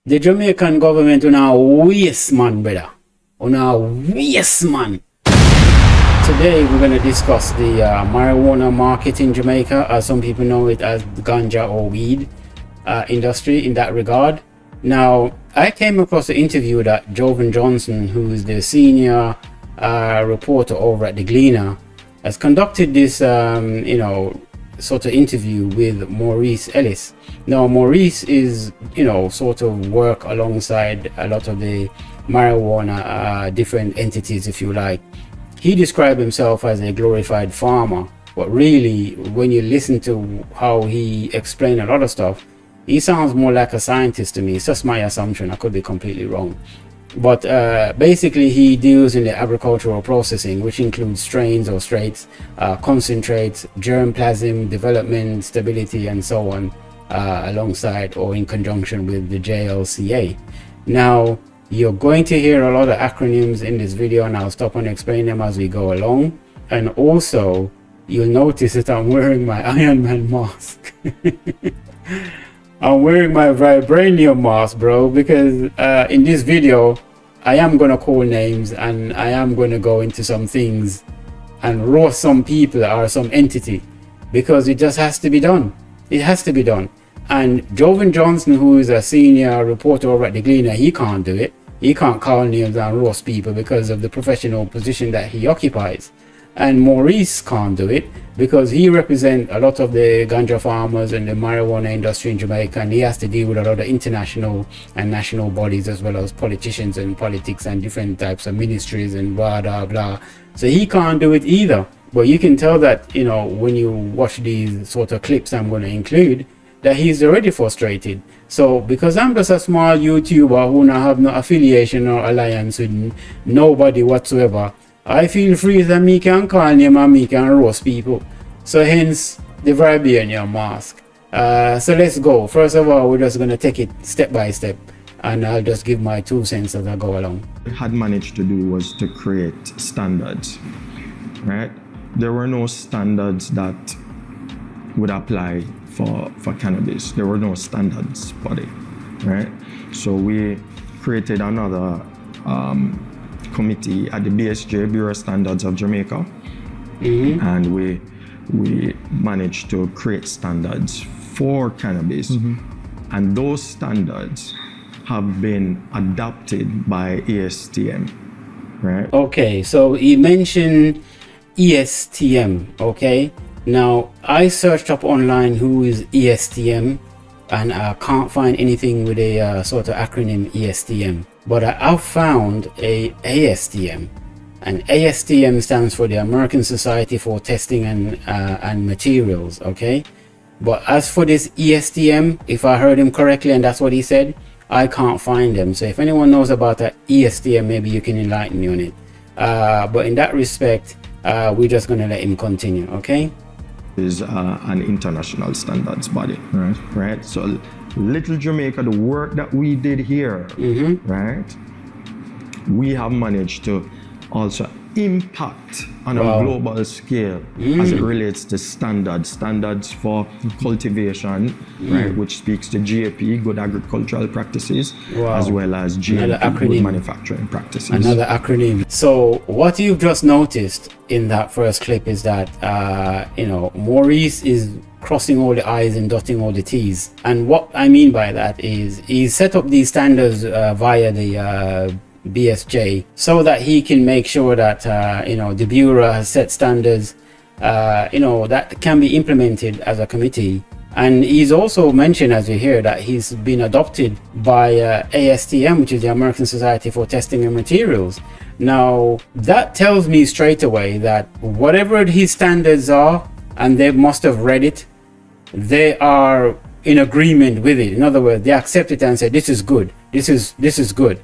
The Jamaican government una waste man, brother. Una waste man. Today we're going to discuss the marijuana market in Jamaica, as some people know it as the ganja or weed industry in that regard. Now, I came across an interview that Jovan Johnson, who is the senior reporter over at the Gleaner, has conducted this, sort of interview with Maurice Ellis. Now, Maurice is, sort of work alongside a lot of the marijuana different entities, if you like. He described himself as a glorified farmer, but really, when you listen to how he explained a lot of stuff, he sounds more like a scientist to me. It's just my assumption. I could be completely wrong. But basically, he deals in the agricultural processing, which includes strains or straits, concentrates, germplasm, development, stability, and so on, alongside or in conjunction with the JLCA. Now, you're going to hear a lot of acronyms in this video, and I'll stop and explain them as we go along. And also, you'll notice that I'm wearing my Iron Man mask. I'm wearing my vibranium mask, bro, because in this video I am going to call names and I am going to go into some things and roast some people or some entity, because it just has to be done. It has to be done. And Jovan Johnson, who is a senior reporter over at the Gleaner, he can't do it. He can't call names and roast people because of the professional position that he occupies. And Maurice can't do it because he represents a lot of the ganja farmers and the marijuana industry in Jamaica, and he has to deal with a lot of international and national bodies, as well as politicians and politics and different types of ministries and blah blah blah. So he can't do it either. But you can tell that, when you watch these sort of clips I'm going to include, that he's already frustrated. So because I'm just a small YouTuber who now have no affiliation or alliance with nobody whatsoever, I feel free that me can call name and me can roast people. So hence the vibranium mask. So let's go. First of all, we're just going to take it step by step, and I'll just give my 2 cents as I go along. What we had managed to do was to create standards, right? There were no standards that would apply for cannabis. There were no standards body, right? So we created another committee at the BSJ, Bureau of Standards of Jamaica, and we managed to create standards for cannabis, and those standards have been adopted by ESTM, right? Okay, so he mentioned ESTM, okay? Now, I searched up online who is ESTM, and I can't find anything with a sort of acronym ESTM. But I've found a ASTM, and ASTM stands for the American Society for Testing and Materials, okay? But as for this ESTM, if I heard him correctly and that's what he said, I can't find them. So if anyone knows about that ESTM, maybe you can enlighten me on it. But in that respect, we're just going to let him continue, okay? Is an international standards body, right? So Little Jamaica, the work that we did here, right? We have managed to also impact on a global scale as it relates to standards for cultivation, right? Which speaks to GAP, good agricultural practices, as well as GMP, good manufacturing practices. Another acronym. So what you've just noticed in that first clip is that, Maurice is crossing all the I's and dotting all the T's. And what I mean by that is he set up these standards via the BSJ, so that he can make sure that the Bureau has set standards that can be implemented as a committee. And he's also mentioned, as you hear, that he's been adopted by ASTM, which is the American Society for Testing and Materials. Now that tells me straight away that whatever his standards are, and they must have read it, they are in agreement with it. In other words, they accept it and say, this is good, this is good.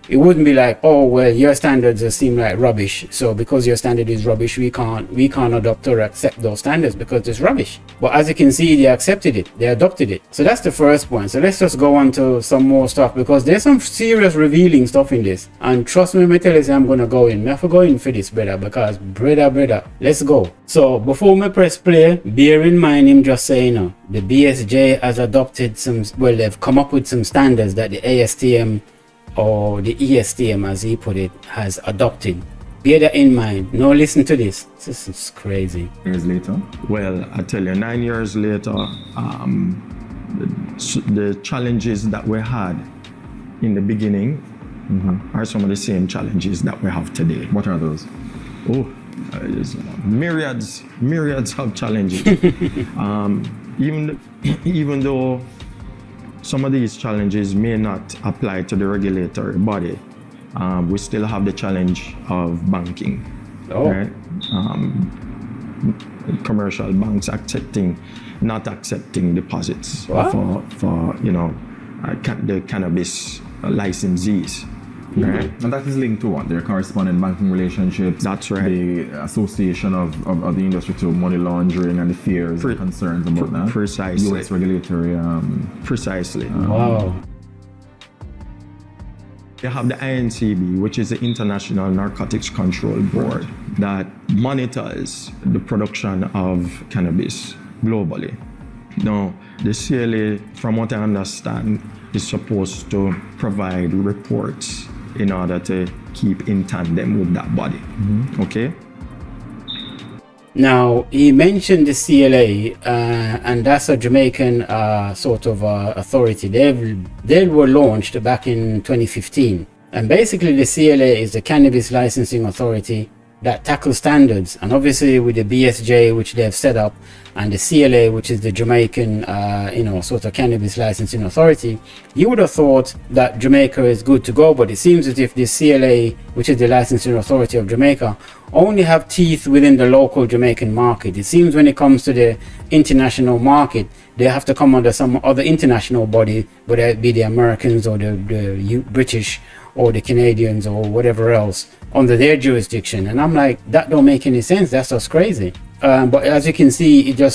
It wouldn't be like, oh well, your standards seem like rubbish, so because your standard is rubbish, we can't adopt or accept those standards because it's rubbish. But as you can see, they accepted it, they adopted it. So that's the first point. So let's just go on to some more stuff, because there's some serious revealing stuff in this. And trust me, me tell you, I'm gonna go in. I have to go in for this, brother, because brother, let's go. So before me press play, bear in mind him just saying, the BSJ has adopted some, well, they've come up with some standards that the ASTM or the ESTM, as he put it, has adopted. Bear that in mind. Now listen to this. This is crazy. Years later? Well, I tell you, 9 years later, the challenges that we had in the beginning are some of the same challenges that we have today. What are those? Oh, there's myriads of challenges. Even though some of these challenges may not apply to the regulatory body, we still have the challenge of banking. Right? Commercial banks not accepting deposits for the cannabis licensees. Right? And that is linked to what? Their corresponding banking relationships. That's right. The association of the industry to money laundering and the fears and concerns about that. Precisely. US regulatory. Precisely. Wow. You have the INCB, which is the International Narcotics Control Board, that monitors the production of cannabis globally. Now, the CLA, from what I understand, is supposed to provide reports in order to keep in tandem with that body. Okay? Now, he mentioned the CLA, and that's a Jamaican sort of authority. They were launched back in 2015. And basically the CLA is the Cannabis Licensing Authority that tackles standards. And obviously with the BSJ, which they've set up, and the CLA, which is the Jamaican, sort of Cannabis Licensing Authority, you would have thought that Jamaica is good to go, but it seems as if the CLA, which is the Licensing Authority of Jamaica, only have teeth within the local Jamaican market. It seems when it comes to the international market, they have to come under some other international body, whether it be the Americans or the British or the Canadians or whatever else, under their jurisdiction. And I'm like, that don't make any sense. That's just crazy. But as you can see, you're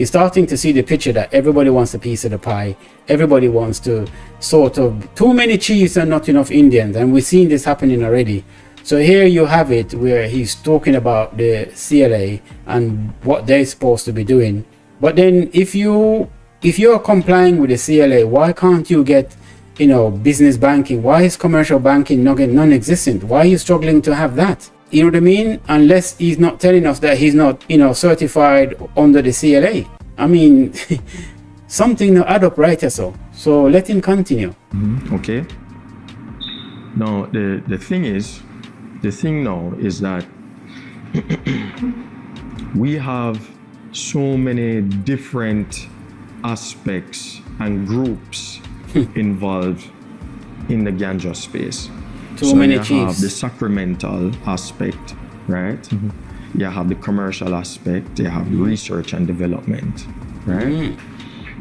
starting to see the picture that everybody wants a piece of the pie. Everybody wants to sort of, too many chiefs and not enough Indians. And we've seen this happening already. So here you have it, where he's talking about the CLA and what they're supposed to be doing. But then if you're complying with the CLA, why can't you get, business banking? Why is commercial banking non-existent? Why are you struggling to have that? You know what I mean? Unless he's not telling us that he's not, certified under the CLA. I mean, something to add up right or so. So let him continue. Okay. Now, the thing now is that we have so many different aspects and groups involved in the ganja space. Too many you chiefs. have the sacramental aspect, right? You have the commercial aspect, you have the research and development, right?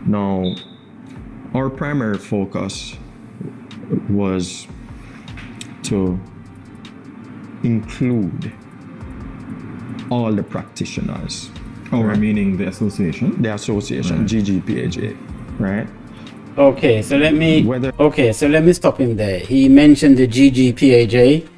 Now, our primary focus was to include all the practitioners. Right? Meaning the association? The association, GGPAJ, right? Okay, so let me stop him there. He mentioned the GGPAJ.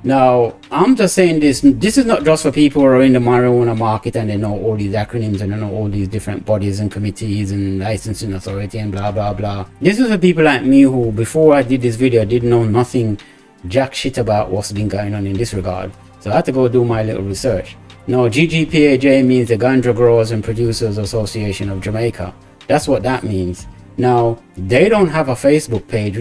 Now, I'm just saying this is not just for people who are in the marijuana market and they know all these acronyms and they know all these different bodies and committees and licensing authority and blah, blah, blah. This is for people like me who, before I did this video, didn't know nothing, jack shit about what's been going on in this regard. So I had to go do my little research. Now, GGPAJ means the Ganja Growers and Producers Association of Jamaica. That's what that means. Now, they don't have a Facebook page,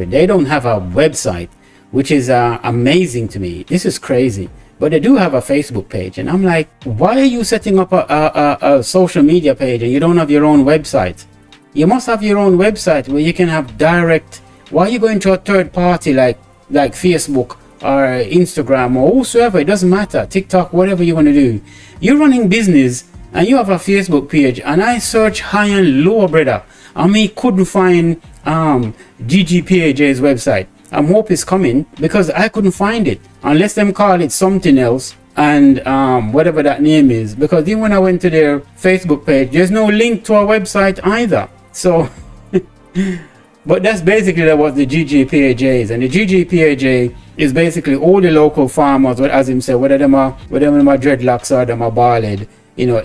they don't have a website, which is amazing to me. This is crazy. But they do have a Facebook page. And I'm like, why are you setting up a social media page and you don't have your own website? You must have your own website where you can have direct. Why are you going to a third party like Facebook or Instagram or whosoever? It doesn't matter. TikTok, whatever you want to do. You're running business and you have a Facebook page. And I search high and low, brother. I couldn't find GGPAJ's website. hope is coming, because I couldn't find it unless them call it something else, and whatever that name is, because even when I went to their Facebook page, there's no link to our website either. So but that's basically what the GGPAJ is. And the GGPAJ is basically all the local farmers, as him said, whether them are dreadlocks or them are bald,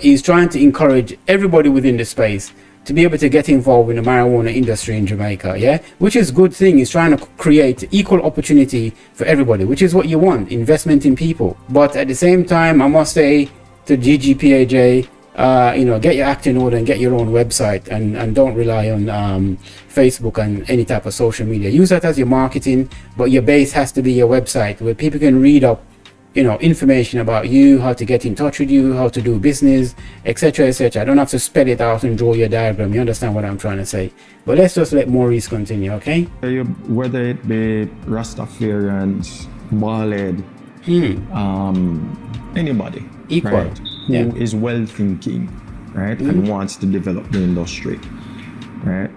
he's trying to encourage everybody within the space to be able to get involved in the marijuana industry in Jamaica, yeah? Which is a good thing. He's trying to create equal opportunity for everybody, which is what you want, investment in people. But at the same time, I must say to GGPAJ, get your act in order and get your own website, and don't rely on Facebook and any type of social media. Use that as your marketing, but your base has to be your website where people can read up information about you, how to get in touch with you, how to do business, etc., etc. I don't have to spell it out and draw your diagram. You understand what I'm trying to say? But let's just let Maurice continue, okay? Whether it be Rastafarians, Bald, anybody, equal, right, who is well thinking, right, and wants to develop the industry, right,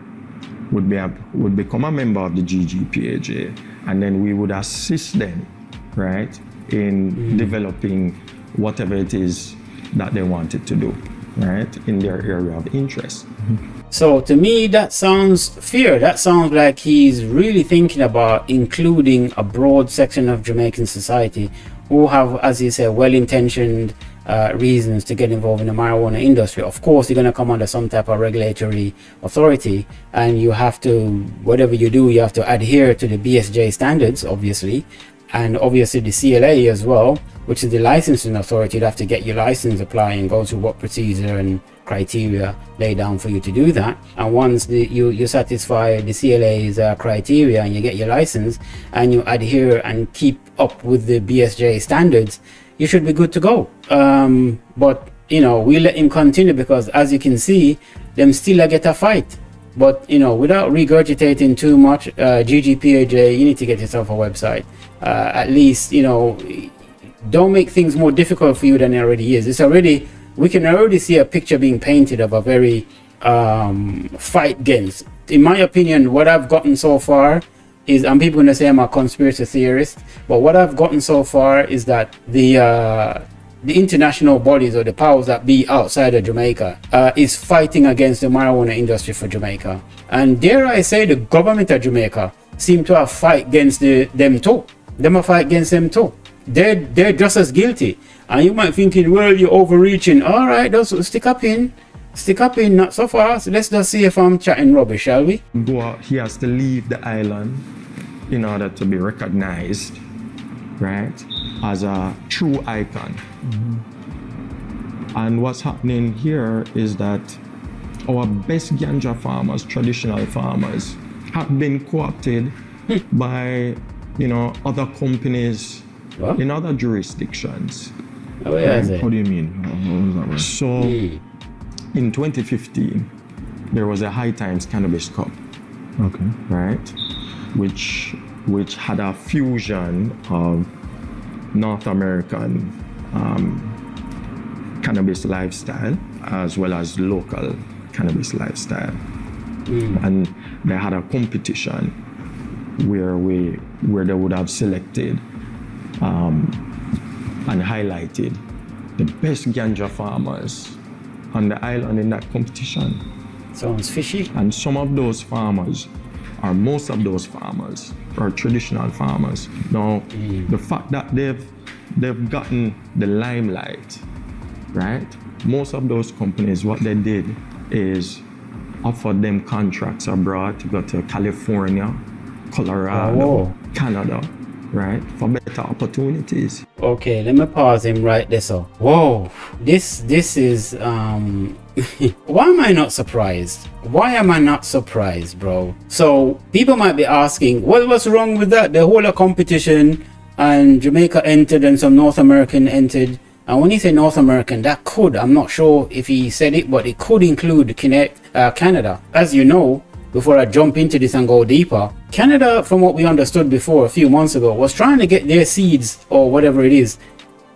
would become a member of the GGPAJ, and then we would assist them, right, in developing whatever it is that they wanted to do, right, in their area of interest. So to me, that sounds fair. That sounds like he's really thinking about including a broad section of Jamaican society who have, as you said, well-intentioned reasons to get involved in the marijuana industry. Of course, you're going to come under some type of regulatory authority, and you have to, whatever you do, you have to adhere to the BSJ standards, obviously, and obviously the CLA as well, which is the licensing authority. You'd have to get your license, apply, and go through what procedure and criteria laid down for you to do that. And once you satisfy the CLA's criteria and you get your license and you adhere and keep up with the BSJ standards, you should be good to go. But we let him continue, because as you can see, them still get a fight. But without regurgitating too much, GGPAJ, you need to get yourself a website. At least don't make things more difficult for you than it already is. We can already see a picture being painted of a very fight against. In my opinion, what I've gotten so far is, and people going to say I'm a conspiracy theorist, but what I've gotten so far is that the international bodies or the powers that be outside of Jamaica is fighting against the marijuana industry for Jamaica. And dare I say, the government of Jamaica seem to have fight against them too. Them a fight against them too. They're just as guilty. And you might thinking, well, you're overreaching. All right, just stick up in, not so fast. Let's just see if I'm chatting rubbish, shall we? He has to leave the island in order to be recognized, right, as a true icon. And what's happening here is that our best ganja farmers, traditional farmers, have been co-opted by other companies in other jurisdictions. Oh, yeah, What do you mean? What was that? So in 2015, there was a High Times Cannabis Cup, Okay. right, which had a fusion of North American cannabis lifestyle as well as local cannabis lifestyle. And they had a competition where they would have selected and highlighted the best ganja farmers on the island in that competition. Sounds fishy. And some of those farmers, or most of those farmers, are traditional farmers. Now, the fact that they've gotten the limelight, right? Most of those companies, what they did is offer them contracts abroad to go to California, Colorado, Canada, right, for better opportunities. Okay, let me pause him right there. So, whoa, this is why am I not surprised? Why am I not surprised, bro? So people might be asking, well, what's wrong with that? The whole competition, and Jamaica entered and some North American entered. And when he say North American, that could, I'm not sure if he said it, but it could include Canada. As you know, before I jump into this and go deeper, Canada, from what we understood before a few months ago, was trying to get their seeds or whatever it is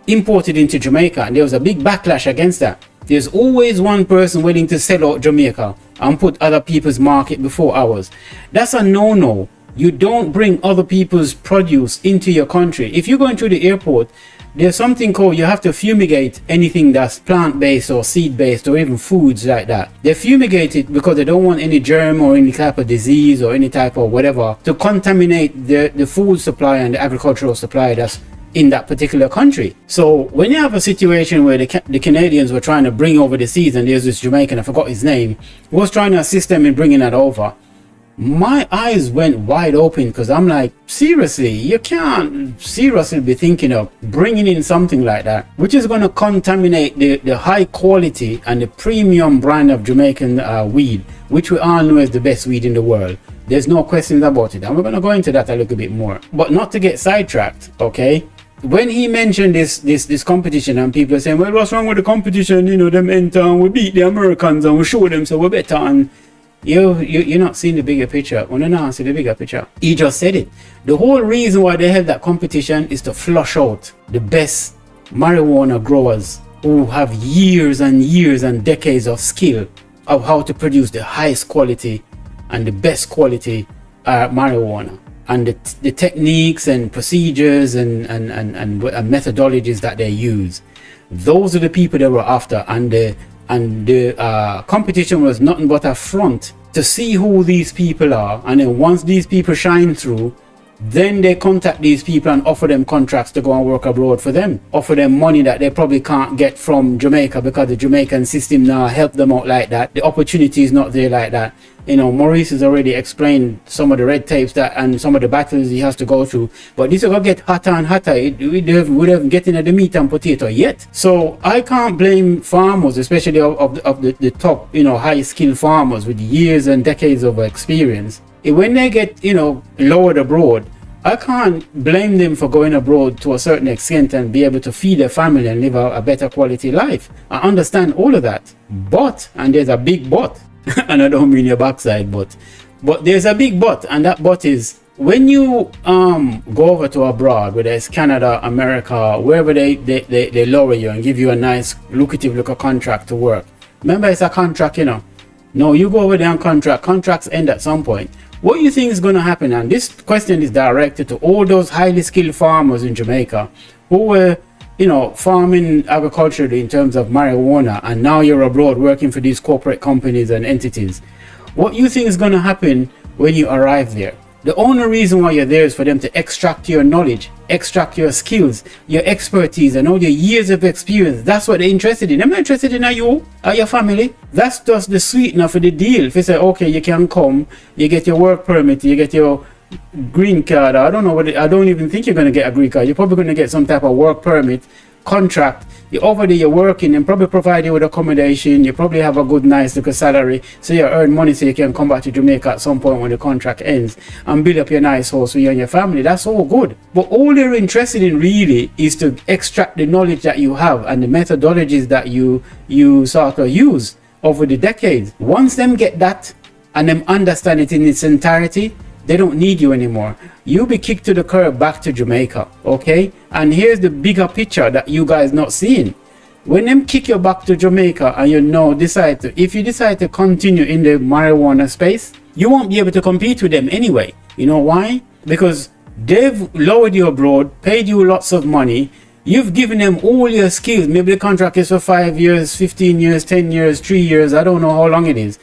imported into Jamaica, and there was a big backlash against that. There's always one person willing to sell out Jamaica and put other people's market before ours. That's a no-no. You don't bring other people's produce into your country. If you're going through the airport, there's something called, you have to fumigate anything that's plant-based or seed-based or even foods like that. They fumigate it because they don't want any germ or any type of disease or any type of whatever to contaminate the food supply and the agricultural supply that's in that particular country. So when you have a situation where the Canadians were trying to bring over the seeds, and there's this Jamaican, I forgot his name, was trying to assist them in bringing that over, my eyes went wide open, because I'm like, seriously, you can't seriously be thinking of bringing in something like that, which is going to contaminate the high quality and the premium brand of Jamaican weed, which we all know is the best weed in the world. There's no questions about it, and we're going to go into that a little bit more. But not to get sidetracked, okay? When he mentioned this competition, and people are saying, well, what's wrong with the competition? You know, them enter and we beat the Americans and we show them so we're better. And you're not seeing the bigger picture. Well, no, see the bigger picture. He just said it. The whole reason why they held that competition is to flush out the best marijuana growers who have years and years and decades of skill of how to produce the highest quality and the best quality marijuana. And the techniques and procedures and methodologies that they use, those are the people they were after. And the competition was nothing but a front to see who these people are. And then once these people shine through, then they contact these people and offer them contracts to go and work abroad for them. Offer them money that they probably can't get from Jamaica, because the Jamaican system now help them out like that. The opportunity is not there like that. You know, Maurice has already explained some of the red tapes that and some of the battles he has to go through. But this is going to get hotter and hotter. We haven't getting at the meat and potato yet. So I can't blame farmers, especially of the top, you know, high skilled farmers with years and decades of experience. When they get, you know, lowered abroad, I can't blame them for going abroad to a certain extent and be able to feed their family and live a better quality life. I understand all of that. But, and there's a big but, and I don't mean your backside, but there's a big but, and that but is when you go over to abroad, whether it's Canada, America, wherever they lower you and give you a nice lucrative little contract to work. Remember, it's a contract, you know. No, you go over there on contract. Contracts end at some point. What do you think is going to happen? And this question is directed to all those highly skilled farmers in Jamaica who were, you know, farming agriculturally in terms of marijuana, and now you're abroad working for these corporate companies and entities. What do you think is going to happen when you arrive there? The only reason why you're there is for them to extract your knowledge, extract your skills, your expertise, and all your years of experience. That's what they're interested in. They're not interested in you or your family. That's just the sweetener for the deal. If you say, okay, you can come, you get your work permit, you get your green card. I don't know what I don't even think you're going to get a green card. You're probably going to get some type of work permit, contract. You're over there, you're working, and probably provide you with accommodation. You probably have a good, nice little salary, so you earn money so you can come back to Jamaica at some point when the contract ends and build up your nice house for you and your family. That's all good. But all they're interested in really is to extract the knowledge that you have and the methodologies that you sort of use over the decades. Once them get that and them understand it in its entirety, they don't need you anymore. You'll be kicked to the curb back to Jamaica, okay? And here's the bigger picture that you guys not seeing. When them kick you back to Jamaica and if you decide to continue in the marijuana space, you won't be able to compete with them anyway. You know why? Because they've lowered you abroad, paid you lots of money. You've given them all your skills. Maybe the contract is for 5 years, 15 years, 10 years, 3 years. I don't know how long it is.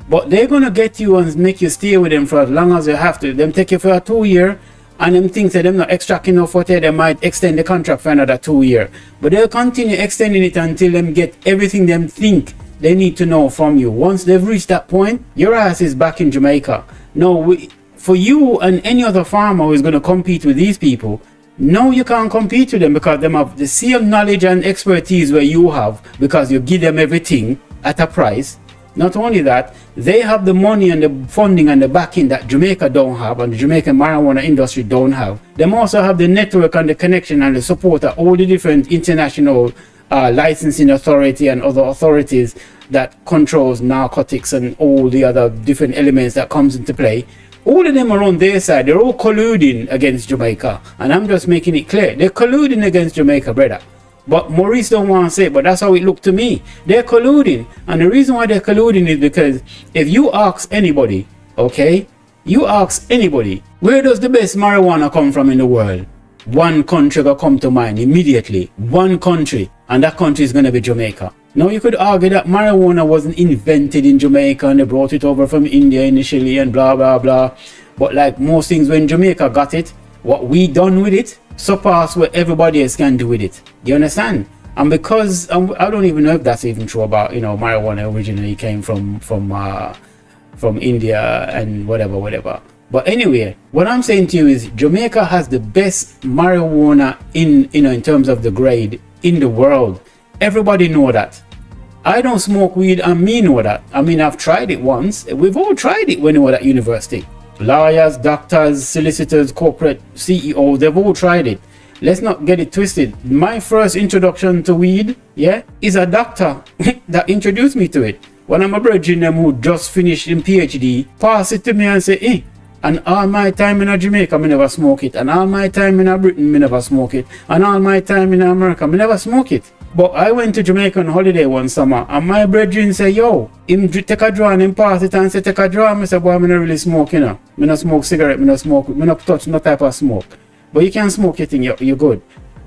But they're going to get you and make you stay with them for as long as you have to. Them take you for a 2 year, and them things that them not extracting enough for it, they might extend the contract for another 2 year. But they'll continue extending it until them get everything them think they need to know from you. Once they've reached that point, your ass is back in Jamaica. No, for you and any other farmer who is going to compete with these people, no, you can't compete with them because they have the same knowledge and expertise where you have, because you give them everything at a price. Not only that, they have the money and the funding and the backing that Jamaica don't have and the Jamaican marijuana industry don't have. They also have the network and the connection and the support of all the different international licensing authority and other authorities that controls narcotics and all the other different elements that comes into play. All of them are on their side. They're all colluding against Jamaica. And I'm just making it clear. They're colluding against Jamaica, brother. But Maurice don't want to say it, but that's how it looked to me. They're colluding. And the reason why they're colluding is because if you ask anybody, okay, You ask anybody, where does the best marijuana come from in the world? One country will come to mind immediately. One country. And that country is going to be Jamaica. Now you could argue that marijuana wasn't invented in Jamaica and they brought it over from India initially and blah blah blah. But like most things, when Jamaica got it, what we done with it surpassed what everybody else can do with it. You understand? And because I don't even know if that's even true about, you know, marijuana originally came from India and whatever. But anyway, what I'm saying to you is Jamaica has the best marijuana in terms of the grade in the world. Everybody know that. I don't smoke weed and me know that. I mean, I've tried it once. We've all tried it when we were at university. Lawyers, doctors, solicitors, corporate CEOs, they've all tried it. Let's not get it twisted. My first introduction to weed, is a doctor that introduced me to it. When I'm a brethren them who just finished in PhD, pass it to me and say, and all my time in Jamaica, me never smoke it. And all my time in Britain, me never smoke it. And all my time in America, me never smoke it. But I went to Jamaica on holiday one summer, and my brethren say, yo, him take a draw and him pass it and say, take a draw. I say, boy, me not really smoke, you know. Me not smoke cigarette, me not touch no type of smoke. But you can smoke your thing, you're good.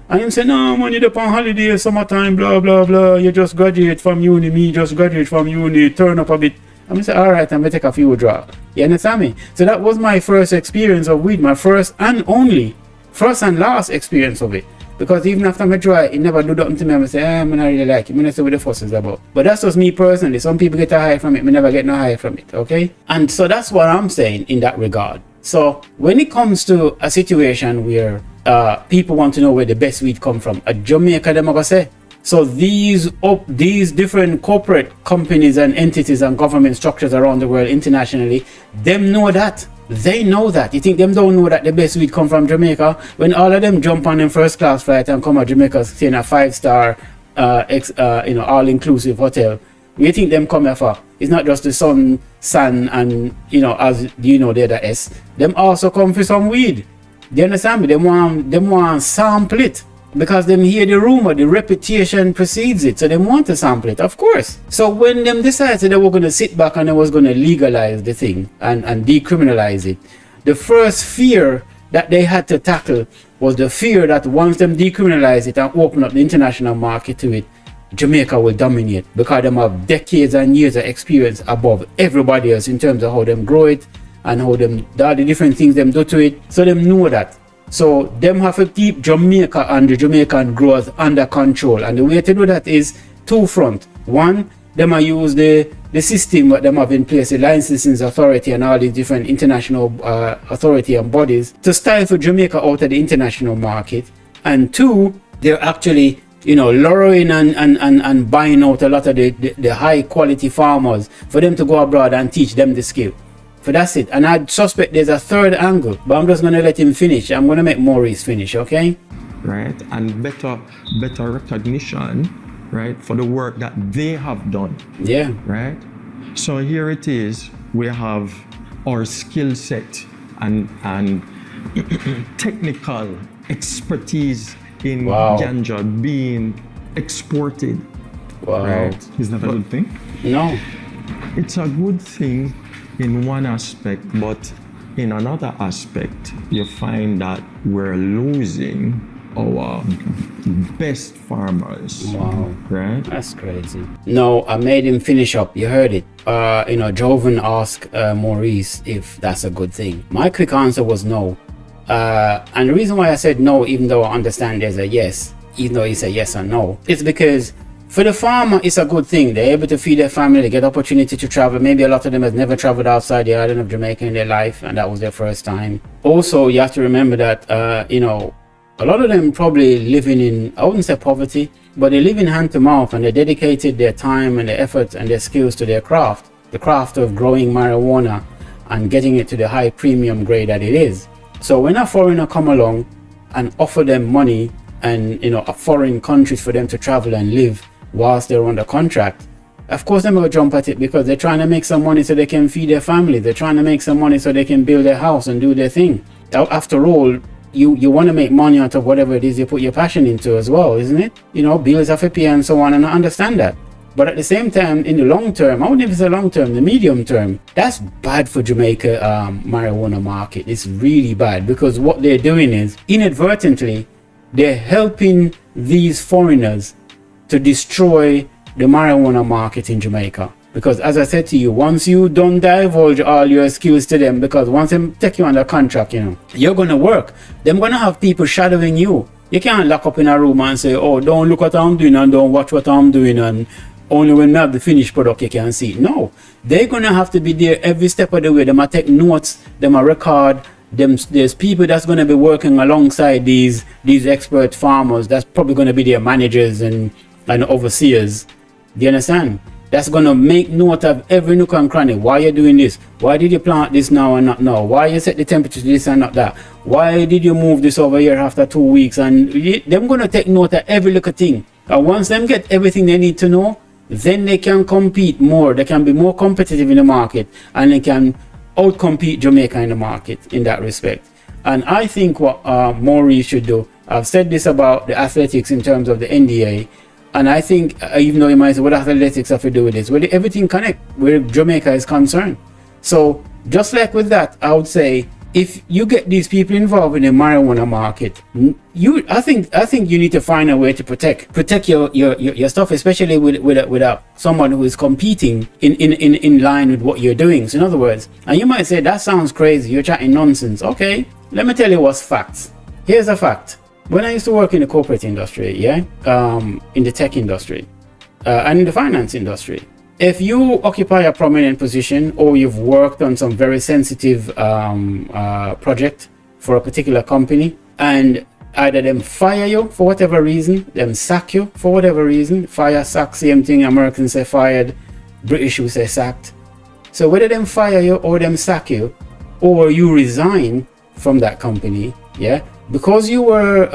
And him say, no, man, you're up on holiday, summertime, blah, blah, blah. You just graduate from uni, me just graduate from uni, turn up a bit. And I say, all right, I'm going to take a few draw. You understand me? So that was my first experience of weed, my first and last experience of it. Because even after I try, it never do nothing to me. I say, I don't really like it. I don't see what the fuss is about. But that's just me personally. Some people get a high from it. I never get no high from it. Okay? And so that's what I'm saying in that regard. So when it comes to a situation where people want to know where the best weed come from, a Jamaica, them are going to say. So these different corporate companies and entities and government structures around the world internationally, them know that. They know that. You think them don't know that the best weed come from Jamaica? When all of them jump on them first class flight and come to Jamaica staying a 5-star all-inclusive hotel, you think them come here for? It's not just the sun, sand, and as you know, they're the S. Them also come for some weed. Do you understand me? Them want sample it. Because them hear the rumor, the reputation precedes it, so they want to sample it, of course. So when them decided they were going to sit back and they was going to legalize the thing and decriminalize it, the first fear that they had to tackle was the fear that once them decriminalize it and open up the international market to it, Jamaica will dominate because them have decades and years of experience above everybody else in terms of how them grow it and how them all the different things them do to it. So them know that. So them have to keep Jamaica and the Jamaican growers under control, and the way to do that is two front. One, them are use the system that them have in place, the licensing authority and all these different international authority and bodies to stifle Jamaica out of the international market. And two, they're actually lowering and buying out a lot of the high quality farmers for them to go abroad and teach them the skill. So that's it. And I suspect there's a third angle, but I'm just going to let him finish. I'm going to make Maurice finish, okay? Right, and better recognition, right, for the work that they have done. Yeah. Right? So here it is, we have our skill set and technical expertise in ganja being exported. Wow. Right? Isn't that a good thing? No. It's a good thing in one aspect, but in another aspect, you find that we're losing our best farmers. Wow. Right? That's crazy. No, I made him finish up. You heard it. Jovan asked Maurice if that's a good thing. My quick answer was no. And the reason why I said no, even though I understand there's a yes, even though it's a yes or no, it's because for the farmer, it's a good thing. They're able to feed their family. They get opportunity to travel. Maybe a lot of them has never traveled outside the island of Jamaica in their life, and that was their first time. Also, you have to remember that, a lot of them probably living in, I wouldn't say poverty, but they live in hand to mouth, and they dedicated their time and their efforts and their skills to their craft, the craft of growing marijuana and getting it to the high premium grade that it is. So when a foreigner come along and offer them money and, a foreign countries for them to travel and live whilst they're under contract, of course they're going to jump at it because they're trying to make some money so they can feed their family. They're trying to make some money so they can build their house and do their thing. After all, you want to make money out of whatever it is you put your passion into as well, isn't it? Bills have to pay and so on, and I understand that. But at the same time, in the long term, I wouldn't even say long term, the medium term, that's bad for Jamaica marijuana market. It's really bad, because what they're doing is inadvertently they're helping these foreigners to destroy the marijuana market in Jamaica. Because as I said to you, once you don't divulge all your skills to them, because once they take you under contract, you know, you're gonna work. They're gonna have people shadowing you. You can't lock up in a room and say, oh, don't look what I'm doing and don't watch what I'm doing, and only when we have the finished product you can see. No, they're gonna have to be there every step of the way. They might take notes, they might record them. There's people that's gonna be working alongside these expert farmers. That's probably gonna be their managers and overseers. Do you understand? That's gonna make note of every nook and cranny. Why you doing this? Why did you plant this now and not now? Why you set the temperature to this and not that? Why did you move this over here after 2 weeks? And them gonna take note of every little thing. And once them get everything they need to know, then they can compete more. They can be more competitive in the market, and they can outcompete Jamaica in the market in that respect. And I think what Maurice should do, I've said this about the athletics in terms of the NDA, and I think, even though you might say, what athletics have to do with this? Well, everything connect where Jamaica is concerned. So just like with that, I would say, if you get these people involved in the marijuana market, I think you need to find a way to protect your stuff, especially with someone who is competing in line with what you're doing. So in other words, and you might say, that sounds crazy, you're chatting nonsense. Okay, let me tell you what's facts. Here's a fact. When I used to work in the corporate industry, in the tech industry, and in the finance industry, if you occupy a prominent position, or you've worked on some very sensitive project for a particular company, and either them fire you for whatever reason, them sack you for whatever reason, fire, sack, same thing, Americans say fired, British will say sacked. So whether them fire you or them sack you, or you resign from that company, because you were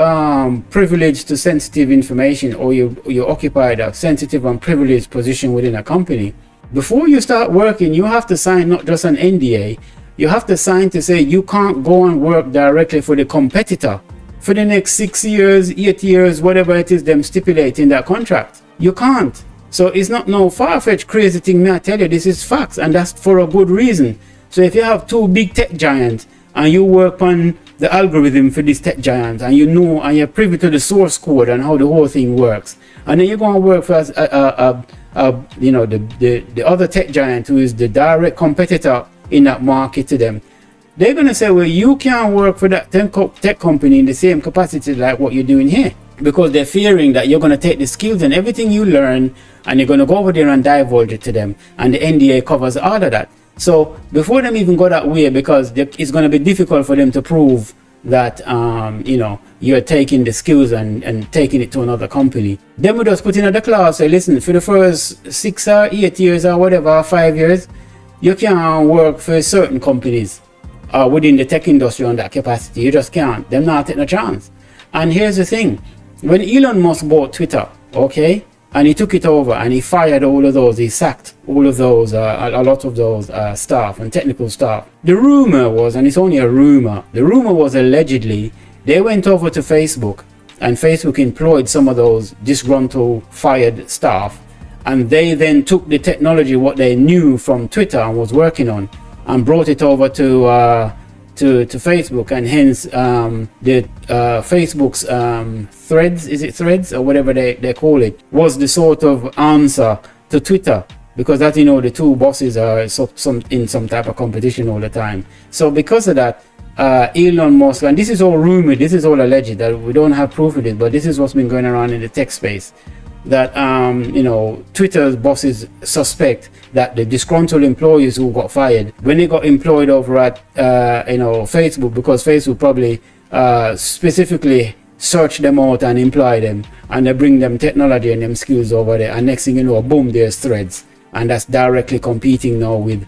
privileged to sensitive information, or you occupied a sensitive and privileged position within a company, before you start working, you have to sign not just an NDA, you have to sign to say you can't go and work directly for the competitor for the next 6 years, 8 years, whatever it is them stipulate in that contract. You can't. So it's not no far-fetched crazy thing, I tell you, this is facts, and that's for a good reason. So if you have two big tech giants, and you work on the algorithm for these tech giants, and you know, and you're privy to the source code and how the whole thing works, and then you're going to work for the other tech giant who is the direct competitor in that market to them, they're going to say, well, you can't work for that tech company in the same capacity like what you're doing here, because they're fearing that you're going to take the skills and everything you learn, and you're going to go over there and divulge it to them, and the NDA covers all of that. So before them even go that way, because it's going to be difficult for them to prove that you're taking the skills and taking it to another company, then we just put in the clause, say, listen, for the first 6 or 8 years or whatever, 5 years, you can't work for certain companies within the tech industry on that capacity. You just can't. They're not taking a chance. And here's the thing, when Elon Musk bought Twitter, okay, and he took it over and he fired all of those, he sacked all of those, a lot of those staff and technical staff. The rumor was, and it's only a rumor, the rumor was allegedly they went over to Facebook, and Facebook employed some of those disgruntled, fired staff, and they then took the technology, what they knew from Twitter and was working on, and brought it over to Facebook, and hence the Facebook's threads, is it threads or whatever they call it, was the sort of answer to Twitter, because that, the two bosses are in some type of competition all the time. So because of that, Elon Musk, and this is all rumored, this is all alleged, that we don't have proof of it, but this is what's been going around in the tech space, that Twitter's bosses suspect that the disgruntled employees who got fired, when they got employed over at Facebook, because Facebook probably specifically search them out and employ them, and they bring them technology and them skills over there, and next thing you know, boom, there's threads, and that's directly competing now with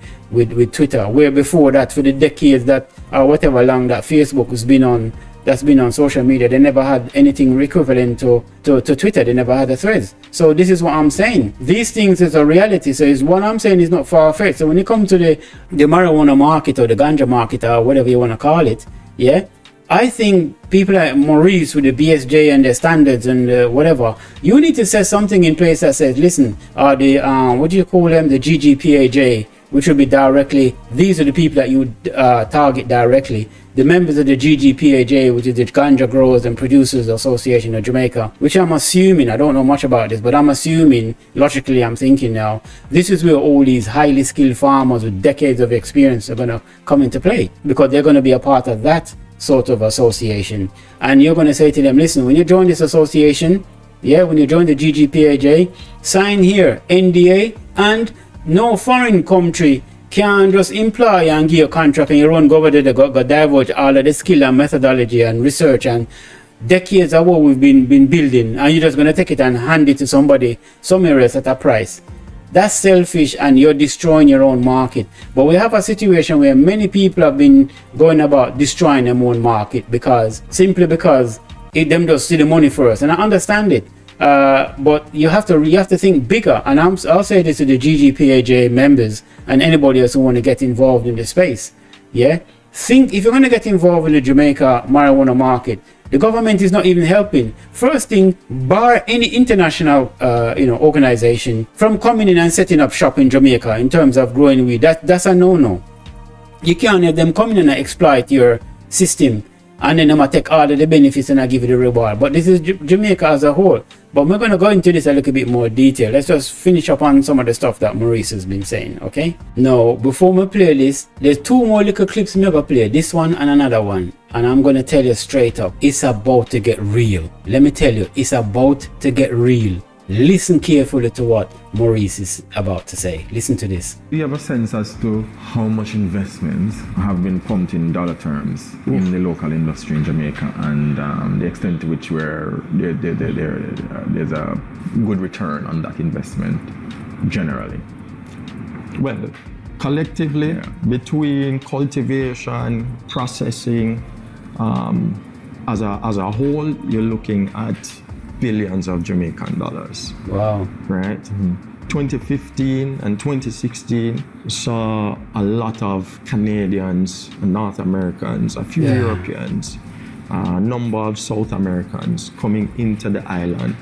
Twitter, where before that, for the decades that whatever long that Facebook has been on, that's been on social media, they never had anything equivalent to Twitter. They never had the threads. So this is what I'm saying. These things is a reality. So is what I'm saying is not far-fetched. So when it comes to the marijuana market or the ganja market or whatever you want to call it, I think people like Maurice with the BSJ and the standards and whatever, you need to set something in place that says, listen, the what do you call them, the GGPAJ, which will be directly, these are the people that you target directly. The members of the GGPAJ, which is the Ganja Growers and Producers Association of Jamaica, which I'm assuming, I don't know much about this, but I'm assuming, logically I'm thinking now, this is where all these highly skilled farmers with decades of experience are going to come into play, because they're going to be a part of that sort of association. And you're going to say to them, listen, when you join this association, when you join the GGPAJ, sign here, NDA, and no foreign country can just employ and give you a contract and you run go over there, go divulge all of the skill and methodology and research and decades of what we've been building, and you're just going to take it and hand it to somebody somewhere else at a price. That's selfish, and you're destroying your own market. But we have a situation where many people have been going about destroying their own market simply because them just see the money first, and I understand it. But you have to think bigger, and I'll say this to the GGPAJ members and anybody else who want to get involved in the space. Think, if you're going to get involved in the Jamaica marijuana market, the government is not even helping. First thing, bar any international organization from coming in and setting up shop in Jamaica in terms of growing weed. That's a no-no. You can't have them come in and exploit your system and then I'm going to take all of the benefits and I give you the reward. But this is Jamaica as a whole. But we're going to go into this a little bit more detail. Let's just finish up on some of the stuff that Maurice has been saying, okay? Now, before we play this, there's two more little clips I'm going to play. This one and another one. And I'm going to tell you straight up, it's about to get real. Let me tell you, it's about to get real. Listen carefully to what Maurice is about to say. Listen to this. Do you have a sense as to how much investments have been pumped in dollar terms in the local industry in Jamaica, and the extent to which there's a good return on that investment generally? Well, collectively, between cultivation, processing, as a whole, you're looking at billions of Jamaican dollars. Wow. Right? 2015 and 2016 saw a lot of Canadians, North Americans, a few Europeans, a number of South Americans coming into the island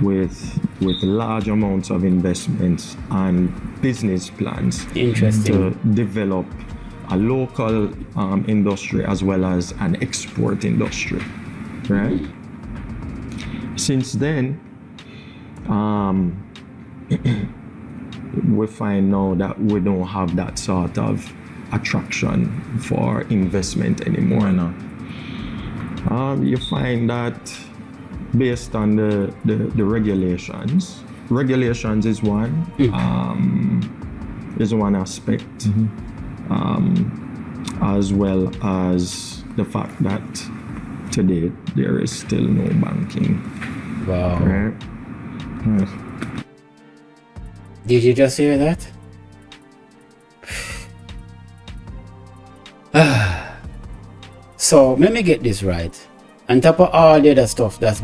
with large amounts of investments and business plans to develop a local industry as well as an export industry, right? Since then, we find now that we don't have that sort of attraction for investment anymore. You find that based on the regulations is one aspect, as well as the fact that today there is still no banking. Wow. Right? Yes. Did you just hear that? So let me get this right. On top of all the other stuff that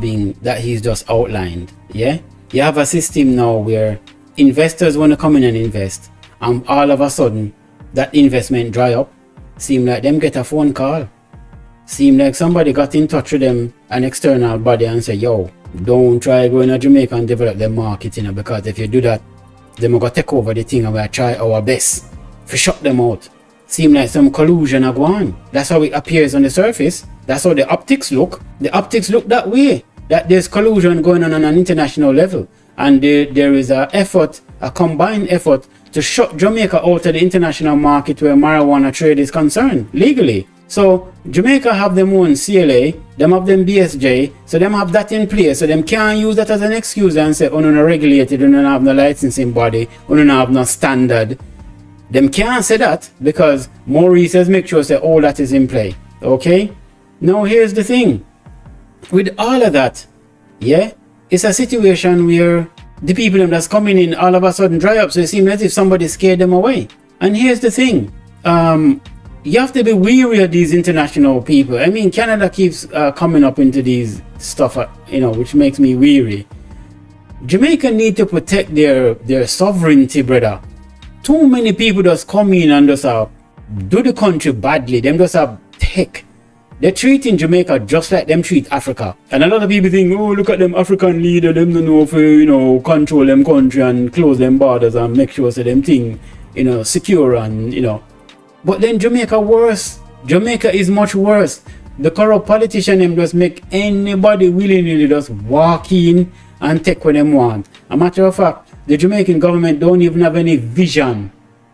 he's just outlined, you have a system now where investors want to come in and invest, and all of a sudden that investment dry up. Seem like them get a phone call. Seem like somebody got in touch with them, an external body, and say, yo, don't try going to Jamaica and develop their market, because if you do that, they're going to take over the thing and we'll try our best to shut them out. Seem like some collusion are going on. That's how it appears on the surface. That's how the optics look. The optics look that way, that there's collusion going on an international level. And there is a combined effort to shut Jamaica out of the international market where marijuana trade is concerned, legally. So Jamaica have them own CLA, them have them BSJ, so them have that in place, so them can't use that as an excuse and say, oh no, no regulated, oh no, no have no licensing body, oh no, no have no standard. Them can't say that because Maurice says make sure say all that is in play. Okay? Now here's the thing. With all of that, it's a situation where the people them that's coming in all of a sudden dry up, so it seems as if somebody scared them away. And here's the thing. You have to be weary of these international people. I mean, Canada keeps coming up into these stuff, which makes me weary. Jamaica need to protect their sovereignty, brother. Too many people just come in and just do the country badly. Them just take They're treating Jamaica just like them treat Africa. And a lot of people think, oh, look at them African leader, them don't know if, control them country and close them borders and make sure so them thing, secure and, But then Jamaica worse. Jamaica is much worse. The corrupt politician them just make anybody willingly just walk in and take what them want. A matter of fact, the Jamaican government don't even have any vision.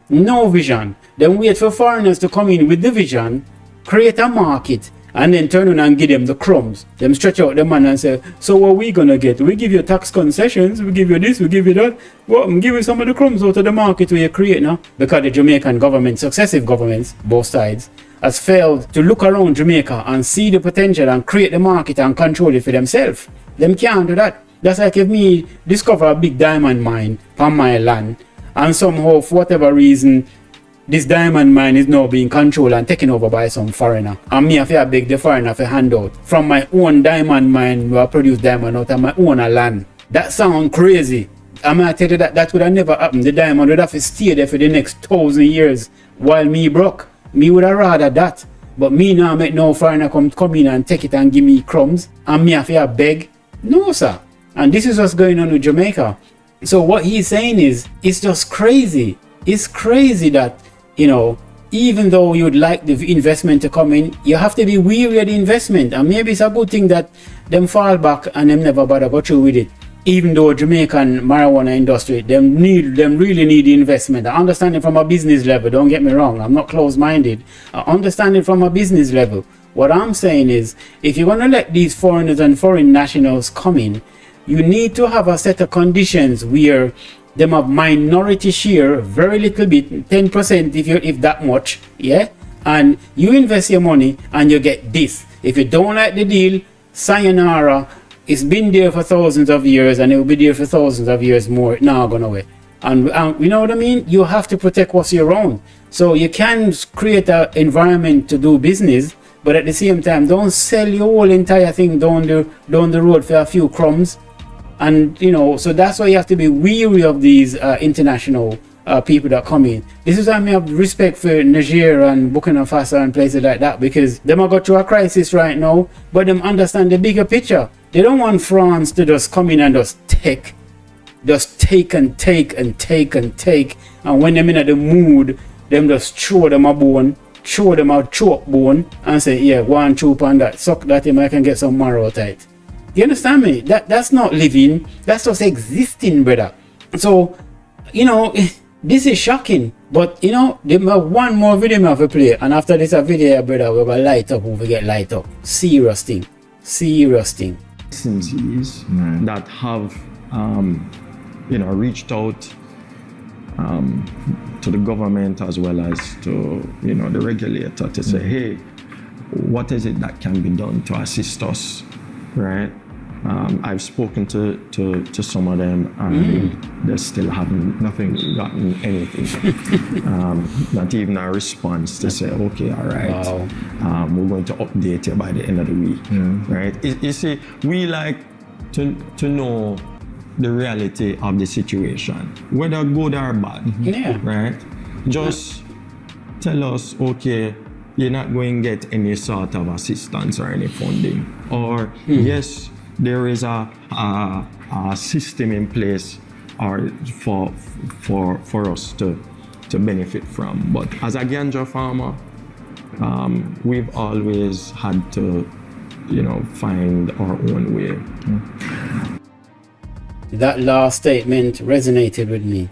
No vision. They wait for foreigners to come in with the vision, create a market, and then turn around and give them the crumbs. Them stretch out the man and say, so what we gonna get? We give you tax concessions, we give you this, we give you that. Well, I'm give you some of the crumbs out of the market where you create now. Because the Jamaican government, successive governments, both sides, has failed to look around Jamaica and see the potential and create the market and control it for themselves. Them can't do that. That's like if me discover a big diamond mine on my land, and somehow, for whatever reason, this diamond mine is now being controlled and taken over by some foreigner. And me have to beg the foreigner for handout from my own diamond mine where I produce diamond out of my own land. That sounds crazy. I might tell you that would have never happened. The diamond would have to stay there for the next 1,000 years while me broke. Me would have rather that. But me now make no foreigner come in and take it and give me crumbs. And me have to beg. No, sir. And this is what's going on with Jamaica. So what he's saying is, it's just crazy. It's crazy that, even though you'd like the investment to come in, you have to be weary of the investment. And maybe it's a good thing that them fall back and them never bother go through with it. Even though Jamaican marijuana industry, them really need the investment. I understand it from a business level, don't get me wrong. I'm not close-minded. I understand it from a business level. What I'm saying is, if you're going to let these foreigners and foreign nationals come in, you need to have a set of conditions where them have minority share, very little bit, 10% if that much, yeah? And you invest your money and you get this. If you don't like the deal, sayonara. It's been there for thousands of years and it will be there for thousands of years more. It's not going away. And you know what I mean? You have to protect what's your own. So you can create an environment to do business, but at the same time, don't sell your whole entire thing down the road for a few crumbs. And, so that's why you have to be weary of these international people that come in. This is why I have respect for Niger and Burkina Faso and places like that, because them are going through a crisis right now, but them understand the bigger picture. They don't want France to just come in and just take and take. And when they're in the mood, them just throw them a bone, throw them a choke bone, and say, yeah, go and chew on that. Suck that in, I can get some marrow tight. You understand me? That's not living. That's just existing, brother. So, this is shocking. But, they have one more video I have to play. And after this video, brother, we're going to light up. We get light up. Serious thing. Licensees that have, reached out to the government as well as to, the regulator to say, hey, what is it that can be done to assist us, right? I've spoken to some of them and they still haven't gotten anything. Not even a response to say, okay, all right, wow. We're going to update you by the end of the week, right? You see, we like to know the reality of the situation, whether good or bad, right? Just tell us, okay, you're not going to get any sort of assistance or any funding, or yes, there is a system in place or for us to benefit from. But as a ganja farmer, we've always had to, find our own way. That last statement resonated with me.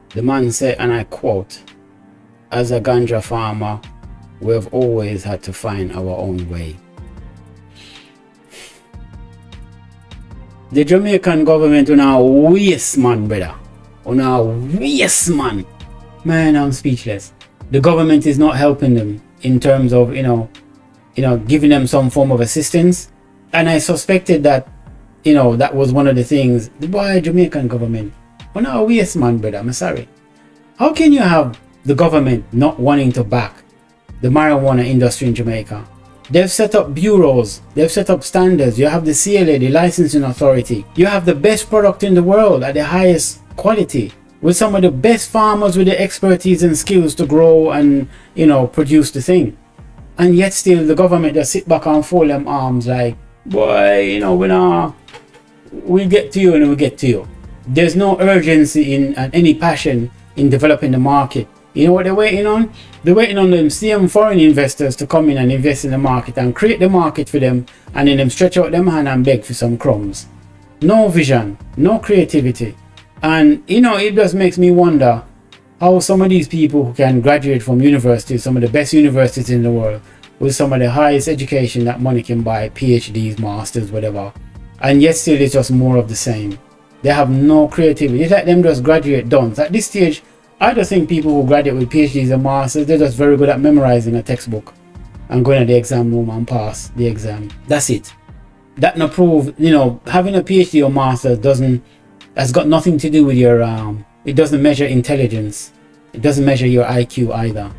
The man said, and I quote, as a ganja farmer, we've always had to find our own way. The Jamaican government on a waste man, brother. On a waste man. Man, I'm speechless. The government is not helping them in terms of, giving them some form of assistance. And I suspected that, that was one of the things. The boy Jamaican government. On a waste man, brother. I'm sorry. How can you have the government not wanting to back the marijuana industry in Jamaica? They've set up bureaus, they've set up standards. You have the CLA, the licensing authority. You have the best product in the world at the highest quality, with some of the best farmers with the expertise and skills to grow and, produce the thing. And yet still the government just sit back and fold them arms like, boy, you know, we get to you and we get to you. There's no urgency and any passion in developing the market. You know what they're waiting on? They're waiting on them same foreign investors to come in and invest in the market and create the market for them, and then them stretch out them hand and beg for some crumbs. No vision, no creativity. And you know, it just makes me wonder how some of these people who can graduate from universities, some of the best universities in the world, with some of the highest education that money can buy, PhDs, masters, whatever, and yet still it's just more of the same. They have no creativity. It's like them just graduate done. At this stage, I just think people who graduate with PhDs and masters, they're just very good at memorizing a textbook and going to the exam room and pass the exam. That's it. That no prove, you know, having a PhD or master has got nothing to do with your it doesn't measure intelligence. It doesn't measure your IQ either.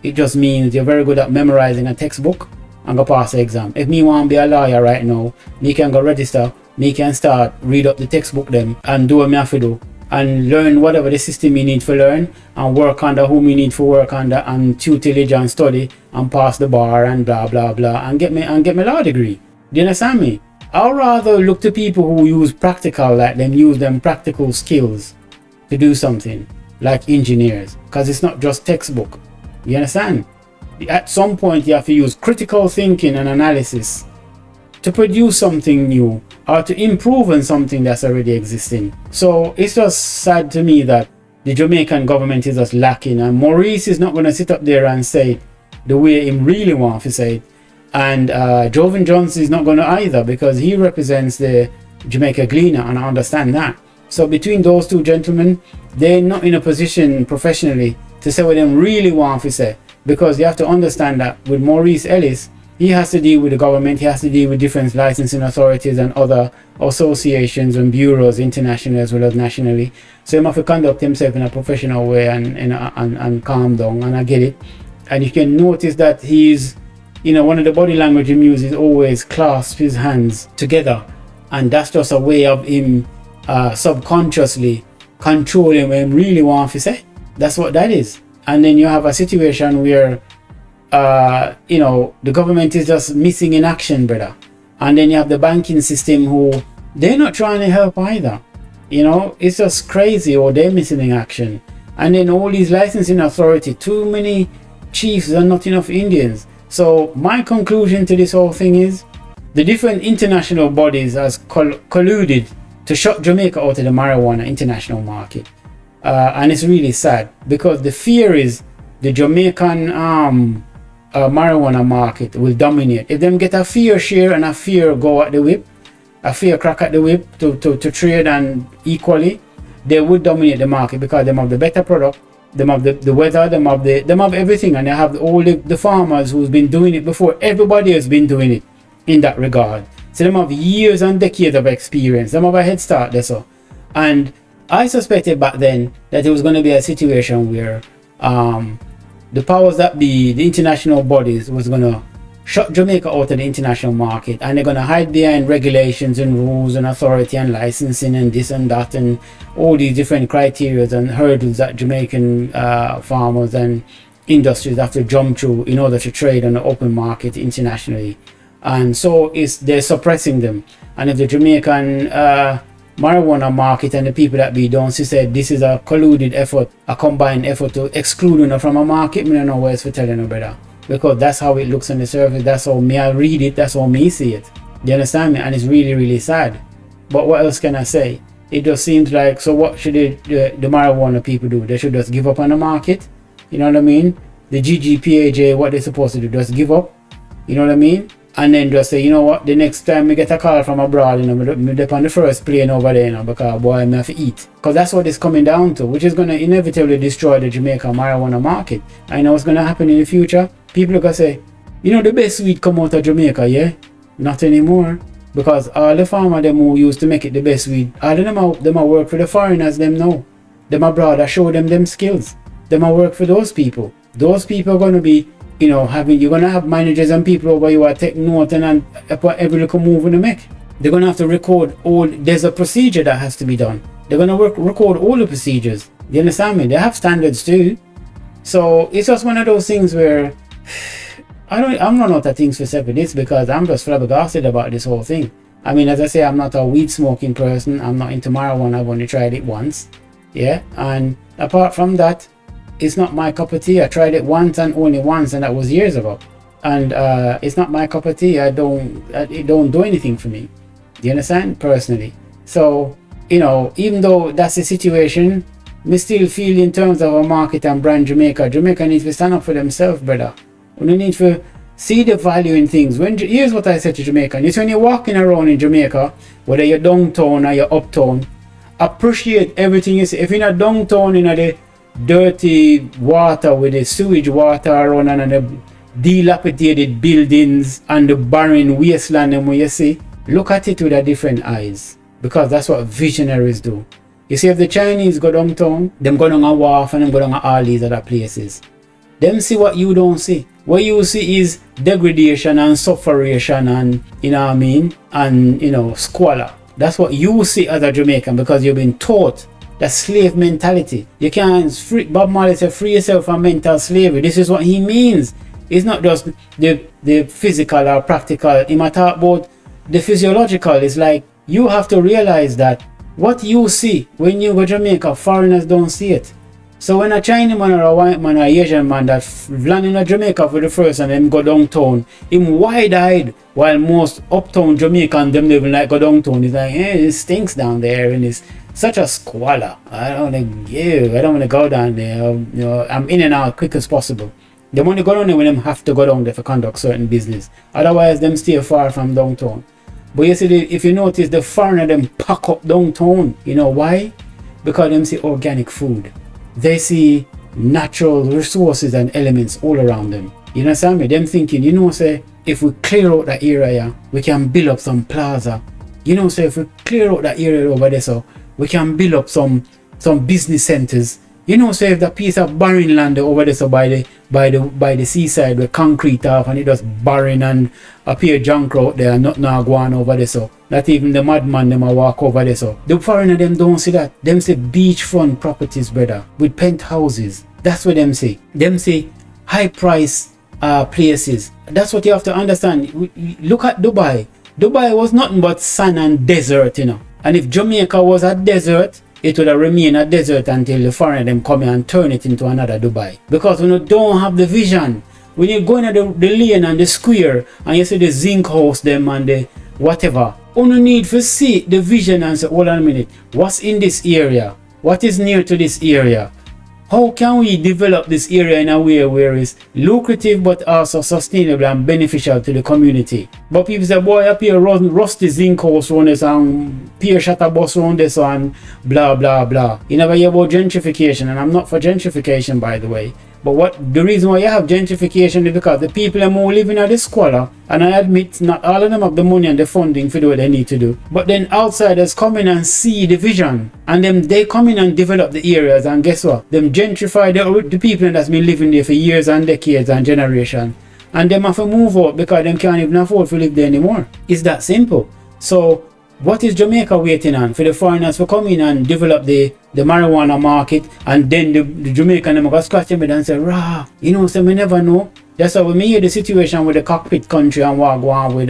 It just means you're very good at memorizing a textbook and go pass the exam. If me want to be a lawyer right now, me can go register, me can start read up the textbook them and do what me have to do and learn whatever the system me need to learn and work under who me need to work under and tutelage and study and pass the bar and blah blah blah and get me law degree. Do you understand me? I'd rather look to people who use practical, like them use them practical skills to do something, like engineers, because it's not just textbook. You understand? At some point you have to use critical thinking and analysis to produce something new or to improve on something that's already existing. So it's just sad to me that the Jamaican government is just lacking, and Maurice is not going to sit up there and say it the way he really wants to say it, and Jovan Johnson is not going to either, because he represents the Jamaica Gleaner, and I understand that. So between those two gentlemen, they're not in a position professionally to say what they really want to say, because you have to understand that with Maurice Ellis, he has to deal with the government, he has to deal with different licensing authorities and other associations and bureaus, internationally as well as nationally. So he has to conduct himself in a professional way and calm down, and I get it. And you can notice that he's, you know, one of the body language he uses is always clasp his hands together, and that's just a way of him subconsciously controlling what he really wants to say. That's what that is. And then you have a situation where you know, the government is just missing in action, brother. And then you have the banking system who they're not trying to help either. You know, it's just crazy, or they're missing in action. And then all these licensing authority, too many chiefs and not enough Indians. So my conclusion to this whole thing is the different international bodies has colluded to shut Jamaica out of the marijuana international market. And it's really sad, because the fear is the Jamaican marijuana market will dominate. If them get a fair share and a fair go at the whip, a fair crack at the whip to trade and equally, they would dominate the market, because them have the better product, them have the weather, them have everything, and they have all the farmers who's been doing it before. Everybody has been doing it in that regard. So them have years and decades of experience. Them have a head start there. So, and I suspected back then that it was going to be a situation where the powers that be, the international bodies, was going to shut Jamaica out of the international market, and they're going to hide behind regulations and rules and authority and licensing and this and that and all these different criteria and hurdles that Jamaican farmers and industries have to jump through in order to trade on the open market internationally. And so they're suppressing them. And if the Jamaican marijuana market and the people that be don't see said this is a colluded effort, a combined effort to exclude you from a market, I don't know what else to tell you, brother. Because that's how it looks on the surface, that's how me I read it, that's how me see it. You understand me? And it's really, really sad. But what else can I say? It just seems like, so what should the marijuana people do? They should just give up on the market. You know what I mean? The GGPAJ, what they're supposed to do, just give up. You know what I mean? And then just say, you know what, the next time we get a call from abroad, you know, me on the first plane over there, you know, because boy, I have to eat. Because that's what it's coming down to, which is going to inevitably destroy the Jamaica marijuana market. I know what's going to happen in the future. People are going to say, you know, the best weed come out of Jamaica, yeah? Not anymore. Because all the farmers them who used to make it the best weed, all of them are work for the foreigners, them now. Them abroad, I show them skills. Them are work for those people. Those people are going to be, you know, you're going to have managers and people over you are taking note and every little move in the make. They're going to have to record there's a procedure that has to be done. They're going to record all the procedures. You understand me? They have standards too. So it's just one of those things where I'm not out of things for separate this because I'm just flabbergasted about this whole thing. I mean, as I say, I'm not a weed smoking person. I'm not into marijuana. I've only tried it once. Yeah. And apart from that, it's not my cup of tea. I tried it once and only once, and that was years ago. And it's not my cup of tea. It don't do anything for me. Do you understand? Personally. So, you know, even though that's the situation, me still feel in terms of a market and brand Jamaica needs to stand up for themselves, brother. We need to see the value in things. Here's what I said to Jamaican. It's when you're walking around in Jamaica, whether you're downtown or you're uptown, appreciate everything you see. If you're not downtown in the dirty water with the sewage water around and the dilapidated buildings and the barren wasteland and where you see, look at it with a different eyes, because that's what visionaries do. You see, if the Chinese go downtown, them go down a wharf and them go down all these other places. Them see what you don't see. What you see is degradation and sufferation and, you know what I mean, and, you know, squalor. That's what you see as a Jamaican, because you've been taught that slave mentality. You can't free, Bob Marley said, free yourself from mental slavery. This is what he means. It's not just the physical or practical. He might talk about the physiological. It's like you have to realize that what you see when you go to Jamaica, foreigners don't see it. So when a Chinese man or a white man or a Asian man that land in Jamaica for the first and then go downtown, him wide-eyed, while most uptown Jamaican them living like go downtown. He's like, hey, it stinks down there and it's such a squalor. I don't want to go down there. You know, I'm in and out quick as possible. They want to go down there when them have to go down there for conduct certain business. Otherwise, them stay far from downtown. But you see, if you notice, the foreigner them pack up downtown. You know why? Because them see organic food. They see natural resources and elements all around them. You understand me? Them thinking, you know, say, if we clear out that area, we can build up some plaza. You know, say, if we clear out that area over there, so we can build up some business centers. You know, say, if that piece of barren land over there, so by the seaside, with concrete off, and it just barren and appear junk out there, and nothing go on over there, so not even the madman them a walk over there. So the foreigner them don't see that. Them say beachfront properties, brother, with penthouses. That's what them say. Them say high price places. That's what you have to understand. Look at Dubai. Dubai was nothing but sand and desert, you know. And if Jamaica was a desert, it would have remained a desert until the foreigner them come in and turn it into another Dubai. Because when you don't have the vision, when you go into the lane and the square and you see the zinc house them and the whatever, you need to see the vision and say, hold on a minute, what's in this area? What is near to this area? How can we develop this area in a way where it's lucrative but also sustainable and beneficial to the community? But people say, boy, up here rusty zinc house around this and pier shutter bus around this and blah blah blah. You never hear about gentrification, and I'm not for gentrification, by the way. But the reason why you have gentrification is because the people are more living at the squalor, and I admit not all of them have the money and the funding for do what they need to do. But then outsiders come in and see the vision, and then they come in and develop the areas, and guess what? Them gentrify the people that's been living there for years and decades and generations, and them have to move out because them can't even afford to live there anymore. It's that simple. So what is Jamaica waiting on? For the foreigners to come in and develop the marijuana market, and then the Jamaican them go scratch them and say, rah, you know, so we never know. That's how we hear the situation with the cockpit country and what go on with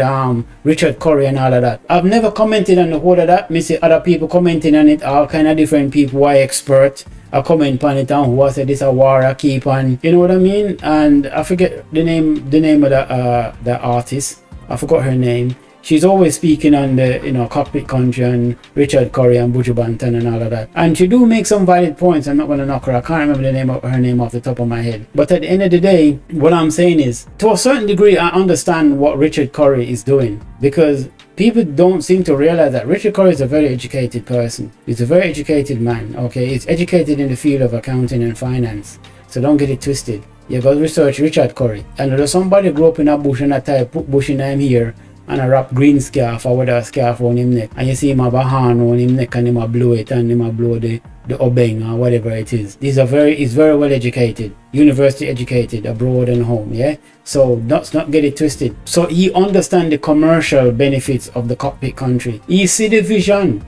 Richard Curry and all of that. I've never commented on the whole of that. Me see other people commenting on it, all kind of different people who are expert. I comment on it and who I say this a war I keep on, you know what I mean? And I forget the name of the artist. I forgot her name. She's always speaking on the, you know, cockpit country and Richard Curry and Buju Banton and all of that. And she do make some valid points. I'm not going to knock her. I can't remember her name off the top of my head. But at the end of the day, what I'm saying is, to a certain degree, I understand what Richard Curry is doing, because people don't seem to realize that Richard Curry is a very educated person. He's a very educated man, okay? He's educated in the field of accounting and finance. So don't get it twisted. You got to research Richard Curry. And there's somebody grew up in a bush and a type, put bush in him here, and a wrap green scarf or whether a scarf on him neck, and you see him have a hand on him neck and him a blow it and him a blow the obeng or whatever it is. He's very well educated, university educated, abroad and home, yeah? So let's not get it twisted. So he understands the commercial benefits of the cockpit country. He see the vision,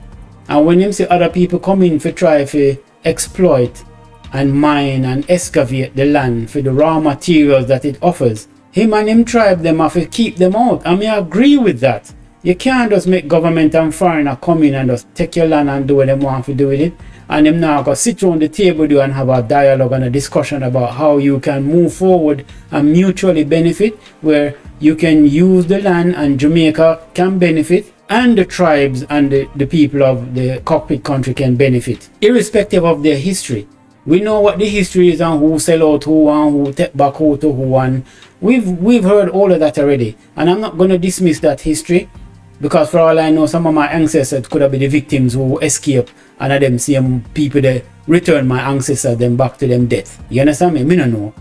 and when him see other people come in for try to exploit and mine and excavate the land for the raw materials that it offers, him and him tribe them have to keep them out. I mean, I agree with that. You can't just make government and foreigner come in and just take your land and do what they want to do with it. And them now go sit around the table with you and have a dialogue and a discussion about how you can move forward and mutually benefit, where you can use the land and Jamaica can benefit, and the tribes and the people of the cockpit country can benefit, irrespective of their history. We know what the history is and who sell out who and who take back who to who, and we've heard all of that already. And I'm not going to dismiss that history, because for all I know, some of my ancestors could have been the victims who escaped, and of them same people that return my ancestors them back to them death. You understand me? Me don't know.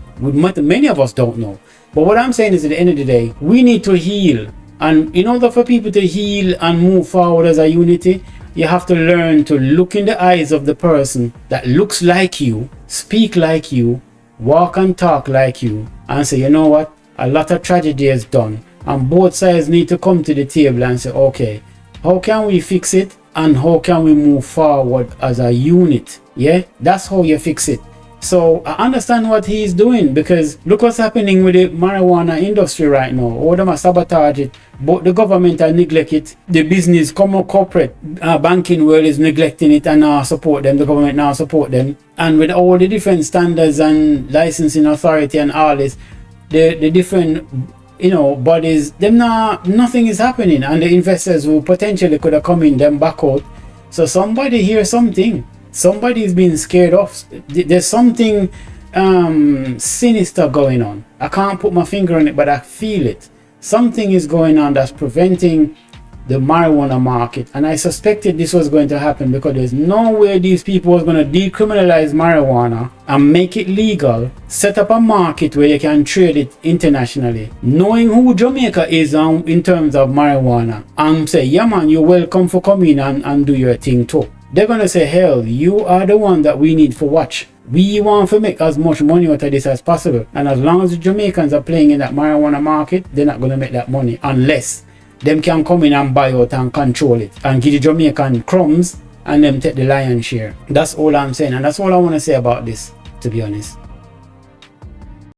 Many of us don't know. But what I'm saying is, at the end of the day, we need to heal. And in order for people to heal and move forward as a unity, you have to learn to look in the eyes of the person that looks like you, speak like you, walk and talk like you, and say, you know what, a lot of tragedy is done, and both sides need to come to the table and say, okay, how can we fix it and how can we move forward as a unit? Yeah, that's how you fix it. So I understand what he's doing, because look what's happening with the marijuana industry right now. All them are sabotage it, but the government are neglect it. The business, corporate banking world is neglecting it and now support them. The government now support them. And with all the different standards and licensing authority and all this, the different bodies, them now nothing is happening, and the investors who potentially could have come in them back out. So somebody hears something. Somebody is being scared off. There's something sinister going on. I can't put my finger on it, but I feel it. Something is going on that's preventing the marijuana market, and I suspected this was going to happen, because there's no way these people was going to decriminalize marijuana and make it legal, set up a market where you can trade it internationally, knowing who Jamaica is in terms of marijuana, and say, yeah man, you're welcome for coming and do your thing too. They're gonna say, hell, you are the one that we need for watch. We want to make as much money out of this as possible, and as long as the Jamaicans are playing in that marijuana market, they're not gonna make that money unless them can come in and buy out and control it and give the Jamaican crumbs and them take the lion's share. That's all I'm saying, and that's all I want to say about this, to be honest.